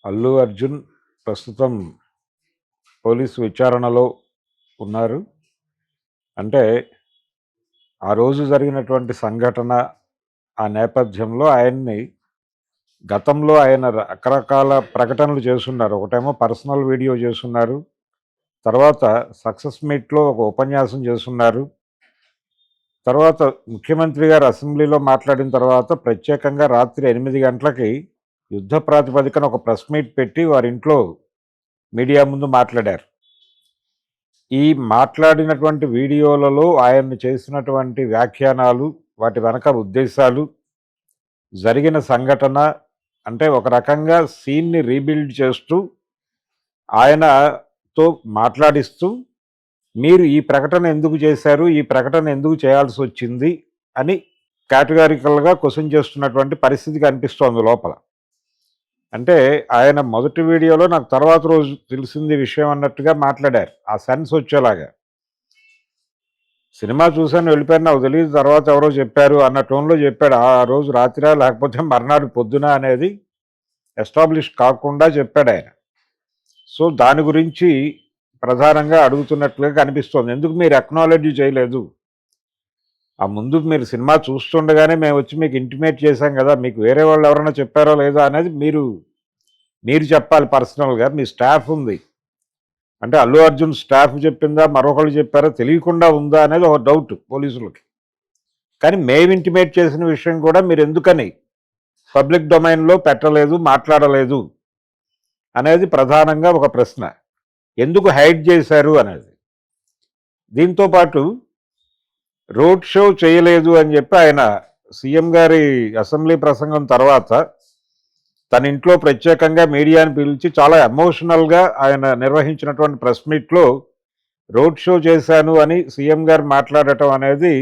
అల్లు అర్జున్ ప్రస్తుతం పోలీసు విచారణలో ఉన్నారు. అంటే ఆ రోజు జరిగినటువంటి సంఘటన, ఆ నేపథ్యంలో ఆయన్ని గతంలో ఆయన రకరకాల ప్రకటనలు చేసున్నారు. ఒకటేమో పర్సనల్ వీడియో చేసున్నారు. తర్వాత సక్సెస్ మీట్‌లో ఒక ఉపన్యాసం చేసున్నారు. తర్వాత ముఖ్యమంత్రి గారు అసెంబ్లీలో మాట్లాడిన తర్వాత ప్రత్యేకంగా రాత్రి 8 గంటలకి యుద్ధ ప్రాతిపదికన ఒక ప్రెస్ మీట్ పెట్టి వారింట్లో మీడియా ముందు మాట్లాడారు. ఈ మాట్లాడినటువంటి వీడియోలలో ఆయన్ని చేసినటువంటి వ్యాఖ్యానాలు, వాటి వెనక ఉద్దేశాలు, జరిగిన సంఘటన అంటే ఒక రకంగా సీన్‌ని రీబిల్డ్ చేస్తూ, ఆయనతో మాట్లాడిస్తూ, మీరు ఈ ప్రకటన ఎందుకు చేశారు? ఈ ప్రకటన ఎందుకు చేయాల్సొచ్చింది? అని కేటగారికల్‌గా క్వెషన్ చేస్తున్నటువంటి పరిస్థితి కనిపిస్తోంది లోపల. అంటే ఆయన మొదటి వీడియోలో నాకు తర్వాత రోజు తెలిసింది విషయం అన్నట్టుగా మాట్లాడారు. ఆ సెన్స్ వచ్చేలాగా. సినిమా చూసాను వెళ్ళిపోయాను నాకు తెలీదు తర్వాత ఎవరో చెప్పారు అన్న టోన్‌లో చెప్పాడు. ఆ రోజు రాత్రా లేకపోతే మర్నాడు పొద్దున అనేది ఎస్టాబ్లిష్ కాకుండా చెప్పాడాయన. సో, దాని గురించి ప్రధానంగా అడుగుతున్నట్లుగా కనిపిస్తోంది. ఎందుకు మీరు అక్నాలెడ్జ్ చేయలేదు? ఆ ముందు మీరు సినిమా చూస్తుండగానే మేమొచ్చి మీకు ఇంటిమేట్ చేశాం గదా! మీకు వేరే వాళ్ళు ఎవరైనా చెప్పారో లేదో అనేది మీరు చెప్పాలి పర్సనల్‌గా. మీ స్టాఫ్ ఉంది. అంటే అల్లు అర్జున్ స్టాఫ్ చెప్పిందా? మరొకళ్ళు చెప్పారా? తెలియకుండా ఉందా? అనేది ఒక డౌట్ పోలీసులకి. కానీ మేము ఇంటిమేట్ చేసిన విషయం కూడా మీరెందుకని పబ్లిక్ డొమైన్‌లో పెట్టలేదు, మాట్లాడలేదు అనేది ప్రధానంగా ఒక ప్రశ్న. ఎందుకు హైడ్ చేశారు అనేది. దీంతో పాటు రోడ్ షో చేయలేదు అని చెప్పి ఆయన సీఎం గారి అసెంబ్లీ ప్రసంగం తర్వాత తన ఇంట్లో ప్రత్యేకంగా మీడియాని పిలిచి చాలా ఎమోషనల్‌గా ఆయన నిర్వహించినటువంటి ప్రెస్ మీట్‌లో రోడ్ షో చేశాను అని సీఎం గారు మాట్లాడటం అనేది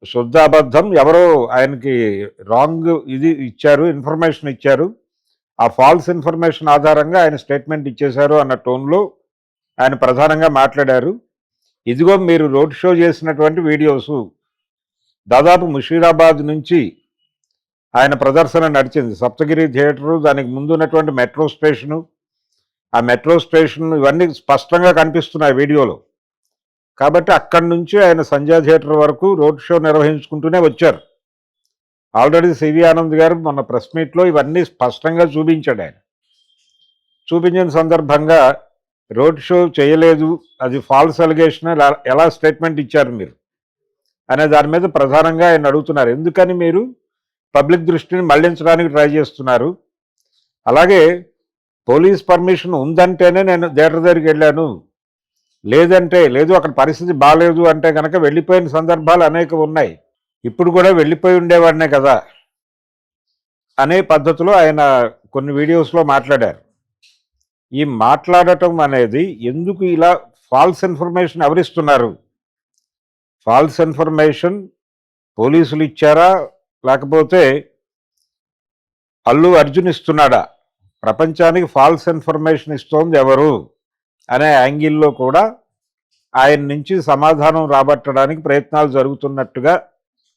శుద్ధ అబద్ధం. ఎవరో ఆయనకి రాంగ్ ఇచ్చారు, ఇన్ఫర్మేషన్ ఇచ్చారు. ఆ ఫాల్స్ ఇన్ఫర్మేషన్ ఆధారంగా ఆయన స్టేట్మెంట్ ఇచ్చేశారు అన్న టోన్‌లో ఆయన ప్రధానంగా మాట్లాడారు. ఇదిగో మీరు రోడ్ షో చేసినటువంటి వీడియోసు. దాదాపు ముషీరాబాద్ నుంచి ఆయన ప్రదర్శన నడిచింది. సప్తగిరి థియేటరు, దానికి ముందు ఉన్నటువంటి మెట్రో స్టేషను, ఆ మెట్రో స్టేషన్ ఇవన్నీ స్పష్టంగా కనిపిస్తున్నాయి వీడియోలో. కాబట్టి అక్కడి నుంచి ఆయన సంధ్యా థియేటర్ వరకు రోడ్ షో నిర్వహించుకుంటూనే వచ్చారు. ఆల్రెడీ సివి ఆనంద్ గారు మొన్న ప్రెస్ మీట్లో ఇవన్నీ స్పష్టంగా చూపించాడు ఆయన. చూపించిన సందర్భంగా రోడ్ షో చేయలేదు, అది ఫాల్స్ అలిగేషన్, ఎలా స్టేట్మెంట్ ఇచ్చారు మీరు అనే దాని మీద ప్రధానంగా ఆయన అడుగుతున్నారు. ఎందుకని మీరు పబ్లిక్ దృష్టిని మళ్లించడానికి ట్రై చేస్తున్నారు? అలాగే పోలీస్ పర్మిషన్ ఉందంటేనే నేను థియేటర్ దగ్గరికి వెళ్ళాను, లేదంటే లేదు అక్కడ పరిస్థితి బాగాలేదు అంటే కనుక వెళ్ళిపోయిన సందర్భాలు అనేక ఉన్నాయి. ఇప్పుడు కూడా వెళ్ళిపోయి ఉండేవాడినే కదా అనే పద్ధతిలో ఆయన కొన్ని వీడియోస్లో మాట్లాడారు. ఈ మాట్లాడటం అనేది ఎందుకు ఇలా ఫాల్స్ ఇన్ఫర్మేషన్ ఎవరిస్తున్నారు? ఫాల్స్ ఇన్ఫర్మేషన్ పోలీసులు ఇచ్చారా, లేకపోతే అల్లు అర్జున్ ఇస్తున్నాడా? ప్రపంచానికి ఫాల్స్ ఇన్ఫర్మేషన్ ఇస్తోంది ఎవరు అనే యాంగిల్లో కూడా ఆయన నుంచి సమాధానం రాబట్టడానికి ప్రయత్నాలు జరుగుతున్నట్టుగా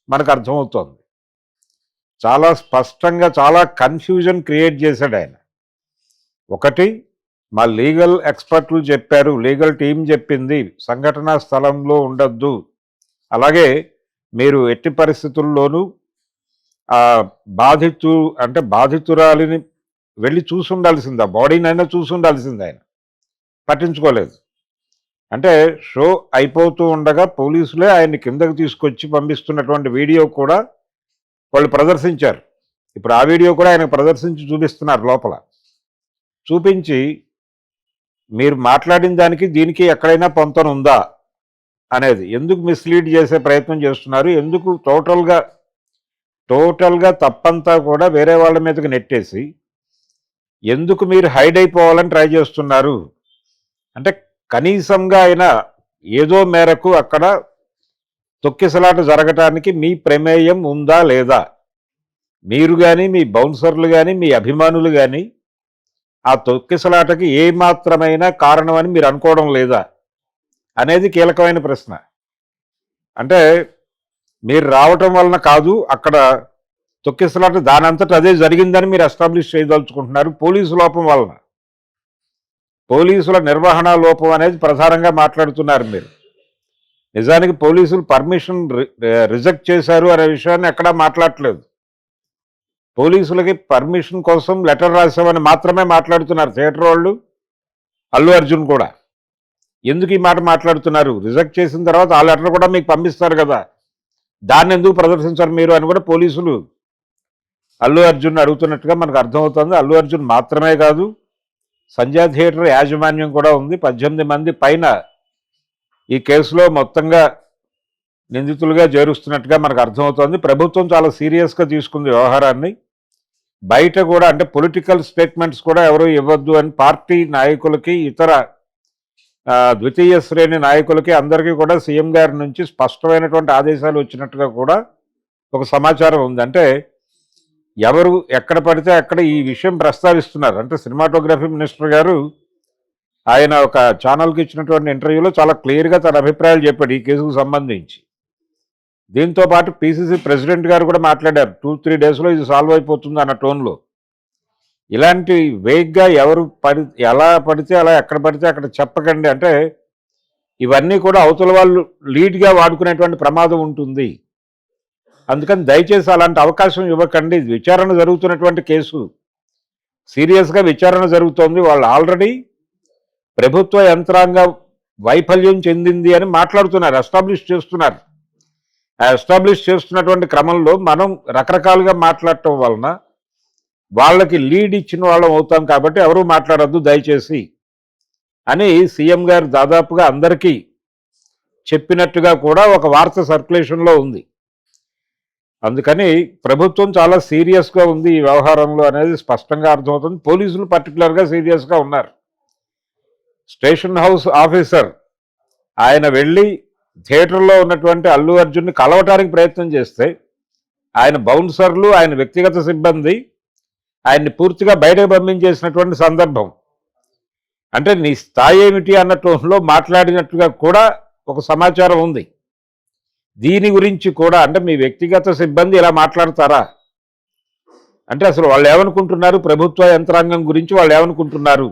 మనకు అర్థమవుతోంది. చాలా స్పష్టంగా చాలా కన్ఫ్యూజన్ క్రియేట్ చేశాడు ఆయన. ఒకటి, మా లీగల్ ఎక్స్పర్ట్లు చెప్పారు, లీగల్ టీం చెప్పింది సంఘటనా స్థలంలో ఉండొద్దు, అలాగే మీరు ఎట్టి పరిస్థితుల్లోనూ బాధితురాలిని వెళ్ళి చూసుండాల్సింది, ఆ బాడీనైనా చూసుండాల్సింది. ఆయన పట్టించుకోలేదు. అంటే షో అయిపోతూ ఉండగా పోలీసులే ఆయన్ని కిందకు తీసుకొచ్చి పంపిస్తున్నటువంటి వీడియో కూడా వాళ్ళు ప్రదర్శించారు. ఇప్పుడు ఆ వీడియో కూడా ఆయన ప్రదర్శించి చూపిస్తున్నారు లోపల. చూపించి మీరు మాట్లాడిన దానికి దీనికి ఎక్కడైనా పొంతన ఉందా అనేది, ఎందుకు మిస్లీడ్ చేసే ప్రయత్నం చేస్తున్నారు, ఎందుకు టోటల్గా తప్పంతా కూడా వేరే వాళ్ళ మీదకి నెట్టేసి ఎందుకు మీరు హైడ్ అయిపోవాలని ట్రై చేస్తున్నారు? అంటే కనీసంగా అయినా ఏదో మేరకు అక్కడ తొక్కిసలాట జరగటానికి మీ ప్రమేయం ఉందా లేదా? మీరు కానీ, మీ బౌన్సర్లు కానీ, మీ అభిమానులు కానీ ఆ తొక్కిసలాటకి ఏమాత్రమైన కారణం అని మీరు అనుకోవడం లేదా అనేది కీలకమైన ప్రశ్న. అంటే మీరు రావటం వలన కాదు, అక్కడ తొక్కిసలాట దానంతట అదే జరిగిందని మీరు ఎస్టాబ్లిష్ చేయదలుచుకుంటున్నారు. పోలీసు లోపం వలన, పోలీసుల నిర్వహణ లోపం అనేది ప్రధానంగా మాట్లాడుతున్నారు మీరు. నిజానికి పోలీసులు పర్మిషన్ రిజెక్ట్ చేశారు అనే విషయాన్ని ఎక్కడా మాట్లాడట్లేదు. పోలీసులకి పర్మిషన్ కోసం లెటర్ రాసామని మాత్రమే మాట్లాడుతున్నారు థియేటర్ వాళ్ళు, అల్లు అర్జున్ కూడా. ఎందుకు ఈ మాట మాట్లాడుతున్నారు? రిజెక్ట్ చేసిన తర్వాత ఆ లెటర్ కూడా మీకు పంపిస్తారు కదా, దాన్ని ఎందుకు ప్రదర్శించారు మీరు అని కూడా పోలీసులు అల్లు అర్జున్ అడుగుతున్నట్టుగా మనకు అర్థమవుతుంది. అల్లు అర్జున్ మాత్రమే కాదు, సంధ్యా థియేటర్ యాజమాన్యం కూడా ఉంది. 18 మంది పైన ఈ కేసులో మొత్తంగా నిందితులుగా చేరుస్తున్నట్టుగా మనకు అర్థమవుతోంది. ప్రభుత్వం చాలా సీరియస్గా తీసుకుంది వ్యవహారాన్ని. బయట కూడా అంటే పొలిటికల్ స్టేట్మెంట్స్ కూడా ఎవరు ఇవ్వద్దు అని పార్టీ నాయకులకి, ఇతర ద్వితీయ శ్రేణి నాయకులకి అందరికీ కూడా సీఎం గారి నుంచి స్పష్టమైనటువంటి ఆదేశాలు వచ్చినట్టుగా కూడా ఒక సమాచారం ఉంది. అంటే ఎవరు ఎక్కడ పడితే అక్కడ ఈ విషయం ప్రస్తావిస్తున్నారు. అంటే సినిమాటోగ్రఫీ మినిస్టర్ గారు ఆయన ఒక ఛానల్కి ఇచ్చినటువంటి ఇంటర్వ్యూలో చాలా క్లియర్గా తన అభిప్రాయాలు చెప్పాడు ఈ కేసుకు సంబంధించి. దీంతో పాటు పిసిసి ప్రెసిడెంట్ గారు కూడా మాట్లాడారు, 2-3 డేస్లో ఇది సాల్వ్ అయిపోతుంది అన్న టోన్లో. ఇలాంటి వేగ్గా ఎవరు ఎలా పడితే అలా, ఎక్కడ పడితే అక్కడ చెప్పకండి. అంటే ఇవన్నీ కూడా అవతల వాళ్ళు లీడ్గా వాడుకునేటువంటి ప్రమాదం ఉంటుంది. అందుకని దయచేసి అలాంటి అవకాశం ఇవ్వకండి. విచారణ జరుగుతున్నటువంటి కేసు, సీరియస్గా విచారణ జరుగుతోంది. వాళ్ళు ఆల్రెడీ ప్రభుత్వ యంత్రాంగ వైఫల్యం చెందింది అని మాట్లాడుతున్నారు, ఎస్టాబ్లిష్ చేస్తున్నారు. ఆ ఎస్టాబ్లిష్ చేస్తున్నటువంటి క్రమంలో మనం రకరకాలుగా మాట్లాడటం వలన వాళ్ళకి లీడ్ ఇచ్చిన వాళ్ళం అవుతాం. కాబట్టి ఎవరూ మాట్లాడద్దు దయచేసి అని సీఎం గారు దాదాపుగా అందరికీ చెప్పినట్టుగా కూడా ఒక వార్త సర్క్యులేషన్లో ఉంది. అందుకని ప్రభుత్వం చాలా సీరియస్గా ఉంది ఈ వ్యవహారంలో అనేది స్పష్టంగా అర్థమవుతుంది. పోలీసులు పర్టికులర్గా సీరియస్గా ఉన్నారు. స్టేషన్ హౌస్ ఆఫీసర్ ఆయన వెళ్ళి థియేటర్లో ఉన్నటువంటి అల్లు అర్జున్ని కలవటానికి ప్రయత్నం చేస్తే ఆయన బౌన్సర్లు, ఆయన వ్యక్తిగత సిబ్బంది ఆయన్ని పూర్తిగా బయటకు పంపించేసినటువంటి సందర్భం. అంటే నీ స్థాయి ఏమిటి అన్న టోన్లో మాట్లాడినట్టుగా కూడా ఒక సమాచారం ఉంది. దీని గురించి కూడా అంటే మీ వ్యక్తిగత సిబ్బంది ఇలా మాట్లాడతారా అంటే అసలు వాళ్ళు ఏమనుకుంటున్నారు, ప్రభుత్వ యంత్రాంగం గురించి వాళ్ళు ఏమనుకుంటున్నారు,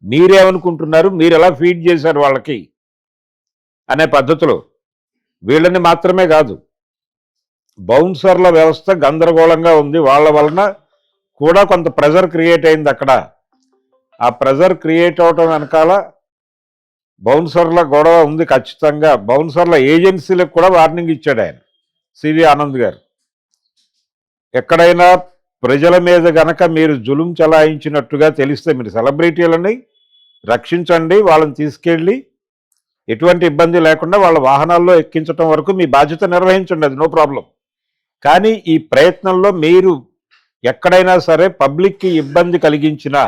మీరేమనుకుంటున్నారు, మీరు ఎలా ఫీడ్ చేశారు వాళ్ళకి అనే పద్ధతిలో. వీళ్ళని మాత్రమే కాదు, బౌన్సర్ల వ్యవస్థ గందరగోళంగా ఉంది. వాళ్ళ వలన కూడా కొంత ప్రెజర్ క్రియేట్ అయింది అక్కడ. ఆ ప్రెజర్ క్రియేట్ అవటం వెనకాల బౌన్సర్ల గొడవ ఉంది ఖచ్చితంగా. బౌన్సర్ల ఏజెన్సీలకు కూడా వార్నింగ్ ఇచ్చాడు ఆయన, సివి ఆనంద్ గారు. ఎక్కడైనా ప్రజల మీద గనక మీరు జులుం చలాయించినట్టుగా తెలిస్తే మీరు సెలబ్రిటీలని రక్షించండి, వాళ్ళని తీసుకెళ్ళి ఎటువంటి ఇబ్బంది లేకుండా వాళ్ళ వాహనాల్లో ఎక్కించడం వరకు మీ బాధ్యత నిర్వహించండి, అది నో ప్రాబ్లం. కానీ ఈ ప్రయత్నంలో మీరు ఎక్కడైనా సరే పబ్లిక్కి ఇబ్బంది కలిగించినా,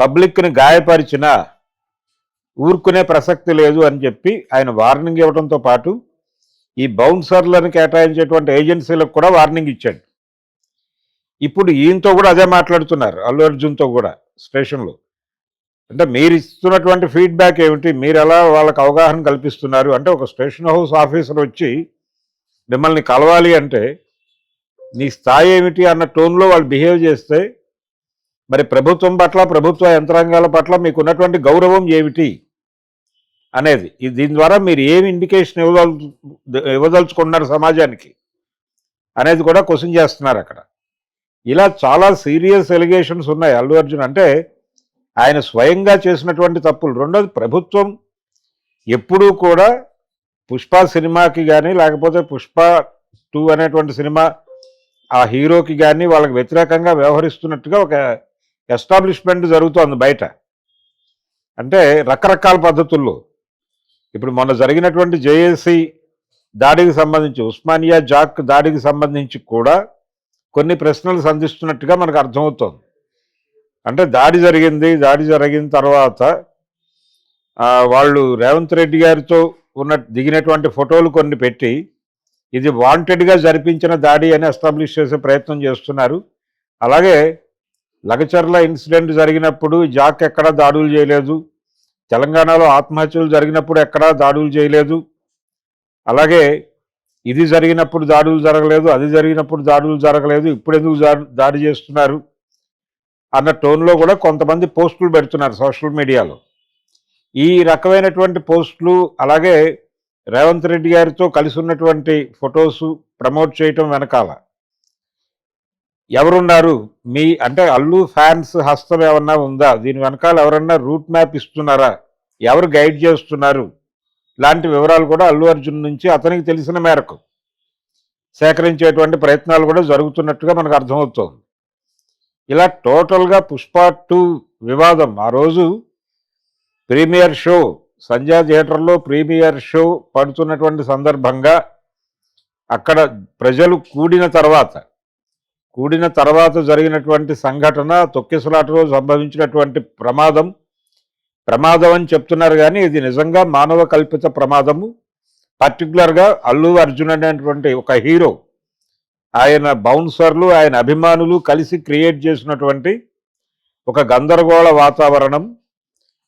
పబ్లిక్ని గాయపరిచినా ఊరుకునే ప్రసక్తి లేదు అని చెప్పి ఆయన వార్నింగ్ ఇవ్వడంతో పాటు ఈ బౌన్సర్లను కేటాయించేటువంటి ఏజెన్సీలకు కూడా వార్నింగ్ ఇచ్చాడు. ఇప్పుడు ఈయనతో కూడా అదే మాట్లాడుతున్నారు, అల్లు అర్జున్తో కూడా స్టేషన్లో. అంటే మీరు ఇస్తున్నటువంటి ఫీడ్బ్యాక్ ఏమిటి, మీరు ఎలా వాళ్ళకి అవగాహన కల్పిస్తున్నారు అంటే ఒక స్టేషన్ హౌస్ ఆఫీసర్ వచ్చి మిమ్మల్ని కలవాలి అంటే నీ స్థాయి ఏమిటి అన్న టోన్లో వాళ్ళు బిహేవ్ చేస్తే మరి ప్రభుత్వం పట్ల, ప్రభుత్వ యంత్రాంగాల పట్ల మీకు ఉన్నటువంటి గౌరవం ఏమిటి అనేది, దీని ద్వారా మీరు ఏమి ఇండికేషన్ ఇవ్వదలుచుకున్నారు సమాజానికి అనేది కూడా క్వశ్చన్ చేస్తున్నారు అక్కడ. ఇలా చాలా సీరియస్ ఎలిగేషన్స్ ఉన్నాయి అల్లు అర్జున్. అంటే ఆయన స్వయంగా చేసినటువంటి తప్పులు. రెండోది, ప్రభుత్వం ఎప్పుడూ కూడా పుష్ప సినిమాకి కానీ లేకపోతే పుష్ప 2 అనేటువంటి సినిమా ఆ హీరోకి కానీ వాళ్ళకి వ్యతిరేకంగా వ్యవహరిస్తున్నట్టుగా ఒక ఎస్టాబ్లిష్మెంట్ జరుగుతోంది బయట. అంటే రకరకాల పద్ధతుల్లో. ఇప్పుడు మొన్న జరిగినటువంటి జేఏసీ దాడికి సంబంధించి, ఉస్మానియా జాక్ దాడికి సంబంధించి కూడా కొన్ని ప్రశ్నలు సంధిస్తున్నట్టుగా మనకు అర్థమవుతోంది. అంటే దాడి జరిగిన తర్వాత వాళ్ళు రేవంత్ రెడ్డి గారితో దిగినటువంటి ఫోటోలు కొన్ని పెట్టి ఇది వాంటెడ్గా జరిపించిన దాడి అని ఎస్టాబ్లిష్ చేసే ప్రయత్నం చేస్తున్నారు. అలాగే లగచర్ల ఇన్సిడెంట్ జరిగినప్పుడు జాక్ ఎక్కడా దాడులు చేయలేదు, తెలంగాణలో ఆత్మహత్యలు జరిగినప్పుడు ఎక్కడా దాడులు చేయలేదు, అలాగే ఇది జరిగినప్పుడు దాడులు జరగలేదు, అది జరిగినప్పుడు దాడులు జరగలేదు, ఇప్పుడు ఎందుకు దాడి చేస్తున్నారు అన్న టోన్లో కూడా కొంతమంది పోస్టులు పెడుతున్నారు సోషల్ మీడియాలో. ఈ రకమైనటువంటి పోస్టులు, అలాగే రేవంత్ రెడ్డి గారితో కలిసి ఉన్నటువంటి ఫొటోసు ప్రమోట్ చేయటం వెనకాల ఎవరున్నారు, మీ అంటే అల్లు ఫ్యాన్స్ హస్తం ఏమన్నా ఉందా, దీని వెనకాల ఎవరన్నా రూట్ మ్యాప్ ఇస్తున్నారా, ఎవరు గైడ్ చేస్తున్నారు, ఇలాంటి వివరాలు కూడా అల్లు అర్జున్ నుంచి అతనికి తెలిసిన మేరకు సేకరించేటువంటి ప్రయత్నాలు కూడా జరుగుతున్నట్టుగా మనకు అర్థమవుతోంది. ఇలా టోటల్గా పుష్ప 2 వివాదం ఆ రోజు ప్రీమియర్ షో సంధ్యా థియేటర్లో ప్రీమియర్ షో పడుతున్నటువంటి సందర్భంగా అక్కడ ప్రజలు కూడిన తర్వాత జరిగినటువంటి సంఘటన, తొక్కిసలాటలో సంభవించినటువంటి ప్రమాదం అని చెప్తున్నారు, కానీ ఇది నిజంగా మానవ కల్పిత ప్రమాదము. పర్టికులర్గా అల్లు అర్జున్ అనేటువంటి ఒక హీరో, ఆయన బౌన్సర్లు, ఆయన అభిమానులు కలిసి క్రియేట్ చేసినటువంటి ఒక గందరగోళ వాతావరణం.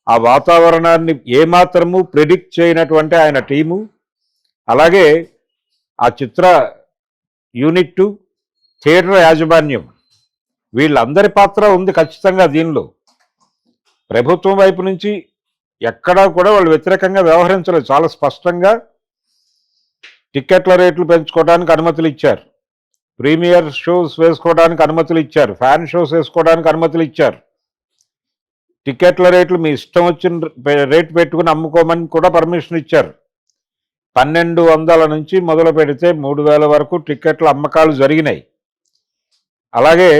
ఆ వాతావరణాన్ని ఏమాత్రము ప్రిడిక్ట్ చేయనటువంటి ఆయన టీము, అలాగే ఆ చిత్ర యూనిట్, థియేటర్ యాజమాన్యం, వీళ్ళందరి పాత్ర ఉంది ఖచ్చితంగా దీనిలో. ప్రభుత్వం వైపు నుంచి ఎక్కడా కూడా వాళ్ళు వ్యతిరేకంగా వ్యవహరించలేదు. చాలా స్పష్టంగా టిక్కెట్ల రేట్లు పెంచుకోవడానికి అనుమతులు ఇచ్చారు, ప్రీమియర్ షోస్ వేసుకోవడానికి అనుమతులు ఇచ్చారు, ఫ్యాన్ షోస్ వేసుకోవడానికి అనుమతులు ఇచ్చారు. టికెట్ల రేట్లు మీ ఇష్టం వచ్చిన రేటు పెట్టుకుని అమ్ముకోమని కూడా పర్మిషన్ ఇచ్చారు. 1200 నుంచి మొదలు పెడితే 3000 వరకు టికెట్ల అమ్మకాలు జరిగినాయి. అలాగే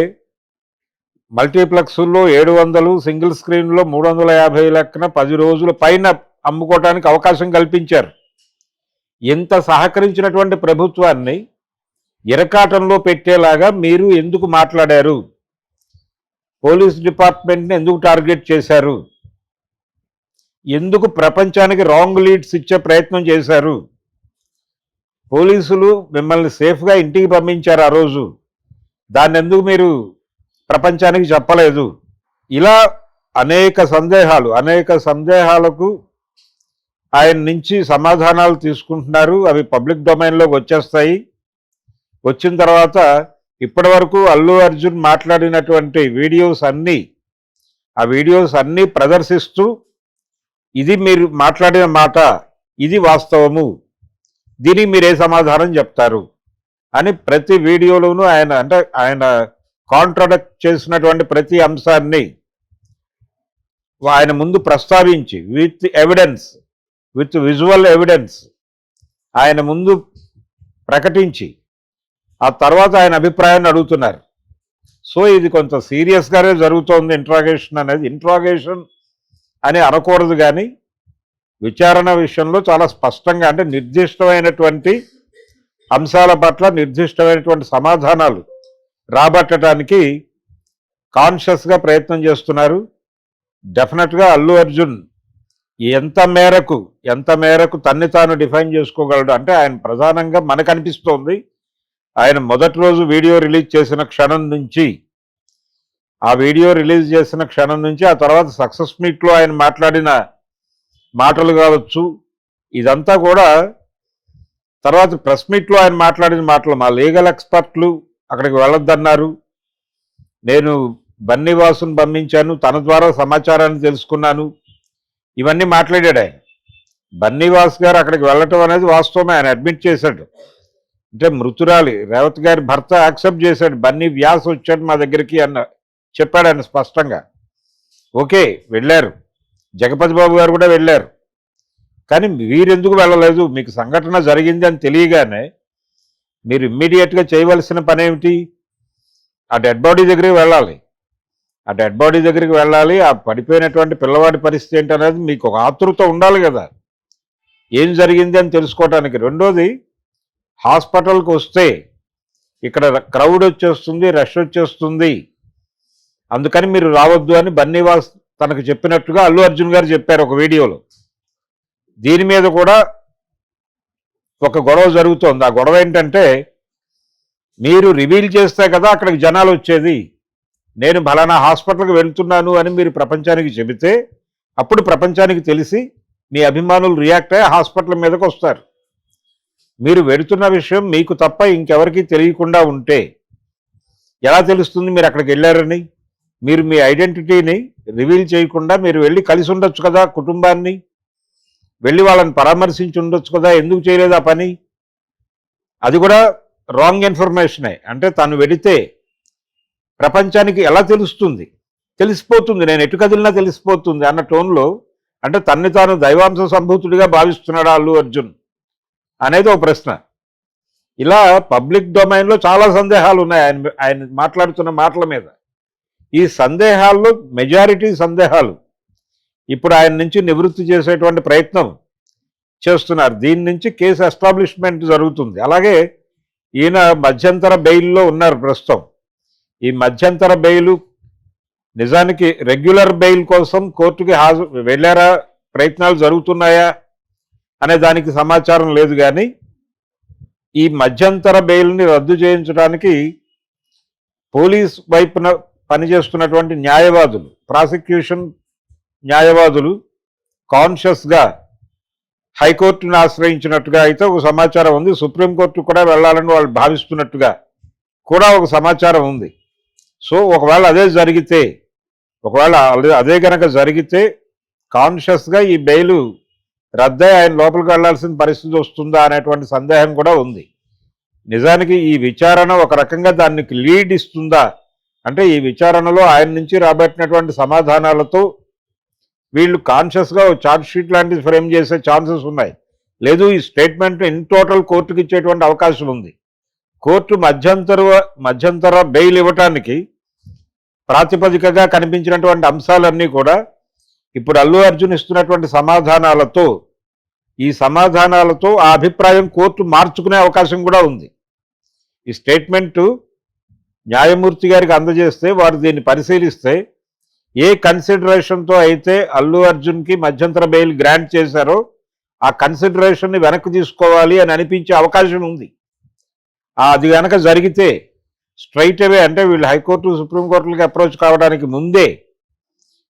మల్టీప్లెక్స్లో 700, సింగిల్ స్క్రీన్లో 350 లెక్కన 10 రోజుల పైన అమ్ముకోవడానికి అవకాశం కల్పించారు. ఇంత సహకరించినటువంటి ప్రభుత్వాన్ని ఇరకాటంలో పెట్టేలాగా మీరు ఎందుకు మాట్లాడారు? పోలీస్ డిపార్ట్మెంట్ని ఎందుకు టార్గెట్ చేశారు? ఎందుకు ప్రపంచానికి రాంగ్ లీడ్స్ ఇచ్చే ప్రయత్నం చేశారు? పోలీసులు మిమ్మల్ని సేఫ్గా ఇంటికి పంపించారు ఆ రోజు, దాన్ని ఎందుకు మీరు ప్రపంచానికి చెప్పలేదు? ఇలా అనేక సందేహాలకు ఆయన నుంచి సమాధానాలు తీసుకుంటున్నారు. అవి పబ్లిక్ డొమైన్లోకి వచ్చేస్తాయి. వచ్చిన తర్వాత ఇప్పటి వరకు అల్లు అర్జున్ మాట్లాడినటువంటి ఆ వీడియోస్ అన్నీ ప్రదర్శిస్తూ, ఇది మీరు మాట్లాడిన మాట, ఇది వాస్తవము, దీనికి మీరే సమాధానం చెప్తారు అని ప్రతి వీడియోలోనూ ఆయన కాంట్రాడిక్ట్ చేసినటువంటి ప్రతి అంశాన్ని ఆయన ముందు ప్రస్తావించి విత్ విజువల్ ఎవిడెన్స్ ఆయన ముందు ప్రకటించి ఆ తర్వాత ఆయన అభిప్రాయాన్ని అడుగుతున్నారు. సో ఇది కొంత సీరియస్గానే జరుగుతోంది ఇంట్రాగేషన్ అని అనకూడదు, కానీ విచారణ విషయంలో చాలా స్పష్టంగా, అంటే నిర్దిష్టమైనటువంటి అంశాల పట్ల నిర్దిష్టమైనటువంటి సమాధానాలు రాబట్టడానికి కాన్షియస్గా ప్రయత్నం చేస్తున్నారు. డెఫినెట్గా అల్లు అర్జున్ ఎంత మేరకు తన్ని తాను డిఫైన్ చేసుకోగలడు అంటే, ఆయన ప్రధానంగా మనకు అనిపిస్తోంది, ఆయన మొదటి రోజు వీడియో రిలీజ్ చేసిన క్షణం నుంచి, ఆ తర్వాత సక్సెస్ మీట్లో ఆయన మాట్లాడిన మాటలు కావచ్చు, ఇదంతా కూడా, తర్వాత ప్రెస్ మీట్లో ఆయన మాట్లాడిన మాటలు, మా లీగల్ ఎక్స్పర్ట్లు అక్కడికి వెళ్ళొద్దన్నారు, నేను బన్నీవాసును పంపించాను, తన ద్వారా సమాచారాన్ని తెలుసుకున్నాను, ఇవన్నీ మాట్లాడాడు ఆయన. బన్నీవాస్ గారు అక్కడికి వెళ్ళటం అనేది వాస్తవమే, ఆయన అడ్మిట్ చేశాడు. అంటే మృతురాలి రేవత్ గారి భర్త యాక్సెప్ట్ చేశాడు, బన్నీ వ్యాస్ వచ్చాడు మా దగ్గరికి చెప్పాడు ఆయన స్పష్టంగా. ఓకే, వెళ్ళారు, జగపతి బాబు గారు కూడా వెళ్ళారు, కానీ వీరెందుకు వెళ్ళలేదు? మీకు సంఘటన జరిగింది అని తెలియగానే మీరు ఇమ్మీడియట్గా చేయవలసిన పని ఏమిటి? ఆ డెడ్ బాడీ దగ్గరికి వెళ్ళాలి. ఆ పడిపోయినటువంటి పిల్లవాడి పరిస్థితి ఏంటనేది మీకు ఒక ఆతృత ఉండాలి కదా, ఏం జరిగింది అని తెలుసుకోవటానికి. రెండోది, హాస్పిటల్కి వస్తే ఇక్కడ క్రౌడ్ వచ్చేస్తుంది, రష్ వచ్చేస్తుంది, అందుకని మీరు రావద్దు అని బన్నీవాస్ తనకు చెప్పినట్టుగా అల్లు అర్జున్ గారు చెప్పారు ఒక వీడియోలో. దీని మీద కూడా ఒక గొడవ జరుగుతోంది. ఆ గొడవ ఏంటంటే, మీరు రివీల్ చేస్తే కదా అక్కడికి జనాలు వచ్చేది, నేను ఫలానా హాస్పిటల్కి వెళ్తున్నాను అని మీరు ప్రపంచానికి చెబితే అప్పుడు ప్రపంచానికి తెలిసి మీ అభిమానులు రియాక్ట్ అయ్యి హాస్పిటల్ మీదకి వస్తారు. మీరు వెడుతున్న విషయం మీకు తప్ప ఇంకెవరికీ తెలియకుండా ఉంటే ఎలా తెలుస్తుంది మీరు అక్కడికి వెళ్ళారని? మీరు మీ ఐడెంటిటీని రివీల్ చేయకుండా మీరు వెళ్ళి కలిసి ఉండొచ్చు కదా, కుటుంబాన్ని వెళ్ళి వాళ్ళని పరామర్శించి ఉండొచ్చు కదా, ఎందుకు చేయలేదు ఆ పని? అది కూడా రాంగ్ ఇన్ఫర్మేషనే. అంటే తను వెడితే ప్రపంచానికి ఎలా తెలుస్తుంది? తెలిసిపోతుంది, నేను ఎటు కదిలినా తెలిసిపోతుంది అన్న టోన్లో, అంటే తన్ని తాను దైవాంశ సంభూతుడిగా భావిస్తున్నాడా అల్లు అర్జున్ అనేది ఒక ప్రశ్న. ఇలా పబ్లిక్ డొమైన్లో చాలా సందేహాలు ఉన్నాయి ఆయన మాట్లాడుతున్న మాటల మీద. ఈ సందేహాల్లో మెజారిటీ సందేహాలు ఇప్పుడు ఆయన నుంచి నివృత్తి చేసేటువంటి ప్రయత్నం చేస్తున్నారు. దీని నుంచి కేసు ఎస్టాబ్లిష్మెంట్ జరుగుతుంది. అలాగే ఈయన మధ్యంతర బెయిల్లో ఉన్నారు ప్రస్తుతం. ఈ మధ్యంతర బెయిల్ నిజానికి రెగ్యులర్ బెయిల్ కోసం కోర్టుకి వెళ్ళారా, ప్రయత్నాలు జరుగుతున్నాయా అనే దానికి సమాచారం లేదు. కానీ ఈ మధ్యంతర బెయిల్ని రద్దు చేయించడానికి పోలీస్ వైపున పనిచేస్తున్నటువంటి న్యాయవాదులు, ప్రాసిక్యూషన్ న్యాయవాదులు కాన్షియస్గా హైకోర్టును ఆశ్రయించినట్టుగా అయితే ఒక సమాచారం ఉంది. సుప్రీంకోర్టు కూడా వెళ్ళాలని వాళ్ళు భావిస్తున్నట్టుగా కూడా ఒక సమాచారం ఉంది. సో ఒకవేళ అదే గనక జరిగితే కాన్షియస్గా ఈ బెయిల్ రద్దై ఆయన లోపలికి వెళ్లాల్సిన పరిస్థితి వస్తుందా అనేటువంటి సందేహం కూడా ఉంది. నిజానికి ఈ విచారణ ఒక రకంగా దానికి లీడ్ ఇస్తుందా అంటే, ఈ విచారణలో ఆయన నుంచి రాబట్టినటువంటి సమాధానాలతో వీళ్ళు కాన్షియస్గా ఛార్జ్ షీట్ లాంటిది ఫ్రేమ్ చేసే ఛాన్సెస్ ఉన్నాయి. లేదు, ఈ స్టేట్మెంట్ ఇన్ టోటల్ కోర్టుకి ఇచ్చేటువంటి అవకాశం ఉంది. కోర్టు మధ్యంతర బెయిల్ ఇవ్వటానికి ప్రాతిపదికగా కనిపించినటువంటి అంశాలన్నీ కూడా ఇప్పుడు అల్లు అర్జున్ ఇస్తున్నటువంటి సమాధానాలతో ఆ అభిప్రాయం కోర్టు మార్చుకునే అవకాశం కూడా ఉంది. ఈ స్టేట్మెంటు న్యాయమూర్తి గారికి అందజేస్తే వారు దీన్ని పరిశీలిస్తే ఏ కన్సిడరేషన్తో అయితే అల్లు అర్జున్కి మధ్యంతర బెయిల్ గ్రాంట్ చేశారో ఆ కన్సిడరేషన్ని వెనక్కి తీసుకోవాలి అని అనిపించే అవకాశం ఉంది. అది కనుక జరిగితే స్ట్రైట్ అవే, అంటే వీళ్ళు హైకోర్టు సుప్రీంకోర్టులకి అప్రోచ్ కావడానికి ముందే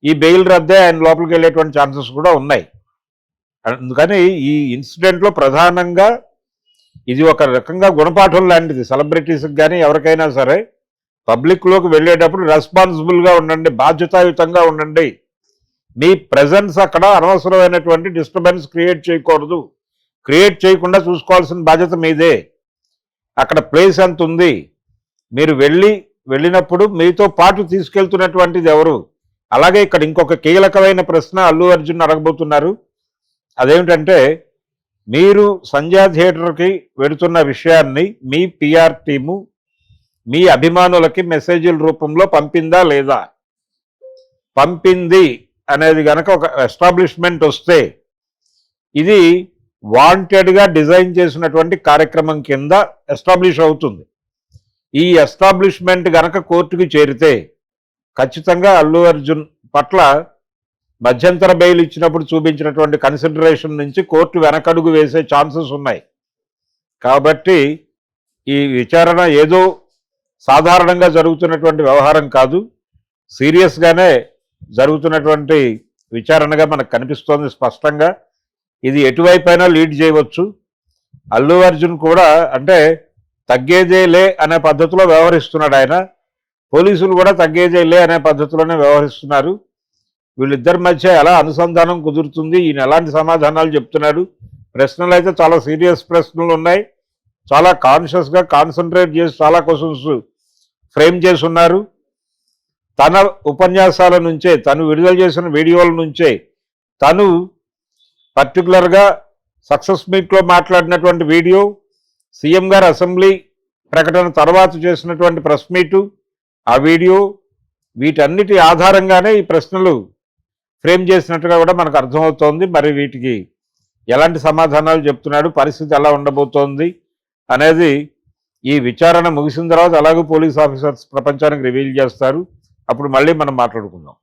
ఈ బెయిల్ రద్దే ఆయన లోపలికి వెళ్ళేటువంటి ఛాన్సెస్ కూడా ఉన్నాయి. అందుకని ఈ ఇన్సిడెంట్లో ప్రధానంగా ఇది ఒక రకంగా గుణపాఠం లాంటిది. సెలబ్రిటీస్కి కానీ ఎవరికైనా సరే పబ్లిక్లోకి వెళ్ళేటప్పుడు రెస్పాన్సిబుల్గా ఉండండి, బాధ్యతాయుతంగా ఉండండి. మీ ప్రెజెన్స్ అక్కడ అనవసరమైనటువంటి డిస్టర్బెన్స్ క్రియేట్ చేయకూడదు. క్రియేట్ చేయకుండా చూసుకోవాల్సిన బాధ్యత మీదే. అక్కడ ప్లేస్ ఎంత ఉంది, మీరు వెళ్ళినప్పుడు మీతో పాటు తీసుకెళ్తున్నటువంటిది ఎవరు? అలాగే ఇక్కడ ఇంకొక కీలకమైన ప్రశ్న అల్లు అర్జున్ అడగబోతున్నారు. అదేమిటంటే, మీరు సంధ్యా థియేటర్కి వెడుతున్న విషయాన్ని మీ పిఆర్ టీము మీ అభిమానులకి మెసేజ్ల రూపంలో పంపిందా లేదా? పంపింది అనేది గనక ఒక ఎస్టాబ్లిష్మెంట్ వస్తే ఇది వాంటెడ్గా డిజైన్ చేసినటువంటి కార్యక్రమం కింద ఎస్టాబ్లిష్ అవుతుంది. ఈ ఎస్టాబ్లిష్మెంట్ గనక కోర్టుకి చేరితే ఖచ్చితంగా అల్లు అర్జున్ పట్ల మధ్యంతర బెయిల్ ఇచ్చినప్పుడు చూపించినటువంటి కన్సిడరేషన్ నుంచి కోర్టు వెనకడుగు వేసే ఛాన్సెస్ ఉన్నాయి. కాబట్టి ఈ విచారణ ఏదో సాధారణంగా జరుగుతున్నటువంటి వ్యవహారం కాదు, సీరియస్గానే జరుగుతున్నటువంటి విచారణగా మనకు కనిపిస్తోంది స్పష్టంగా. ఇది ఎటువైపైనా లీడ్ చేయవచ్చు. అల్లు అర్జున్ కూడా అంటే తగ్గేదేలే అనే పద్ధతిలో వ్యవహరిస్తున్నాడు ఆయన. పోలీసులు కూడా తగ్గేదేలే అనే పద్ధతిలోనే వ్యవహరిస్తున్నారు. వీళ్ళిద్దరి మధ్య ఎలా అనుసంధానం కుదురుతుంది, ఈయన ఎలాంటి సమాధానాలు చెప్తున్నాడు? ప్రశ్నలు అయితే చాలా సీరియస్ ప్రశ్నలు ఉన్నాయి. చాలా కాన్షియస్గా కాన్సన్ట్రేట్ చేసి చాలా క్వశ్చన్స్ ఫ్రేమ్ చేసి ఉన్నారు. తన ఉపన్యాసాల నుంచే, తను విడుదల చేసిన వీడియోల నుంచే, తను పర్టికులర్గా సక్సెస్ మీట్లో మాట్లాడినటువంటి వీడియో, సీఎం గారు అసెంబ్లీ ప్రకటన తర్వాత చేసినటువంటి ప్రెస్ మీటు, ఆ వీడియో, వీటన్నిటి ఆధారంగానే ఈ ప్రశ్నలు ఫ్రేమ్ చేసినట్టుగా కూడా మనకు అర్థమవుతోంది. మరి వీటికి ఎలాంటి సమాధానాలు చెప్తున్నాడు, పరిస్థితి ఎలా ఉండబోతోంది అనేది ఈ విచారణ ముగిసిన తర్వాత అలాగే పోలీస్ ఆఫీసర్స్ ప్రపంచానికి రివీల్ చేస్తారు. అప్పుడు మళ్ళీ మనం మాట్లాడుకుందాం.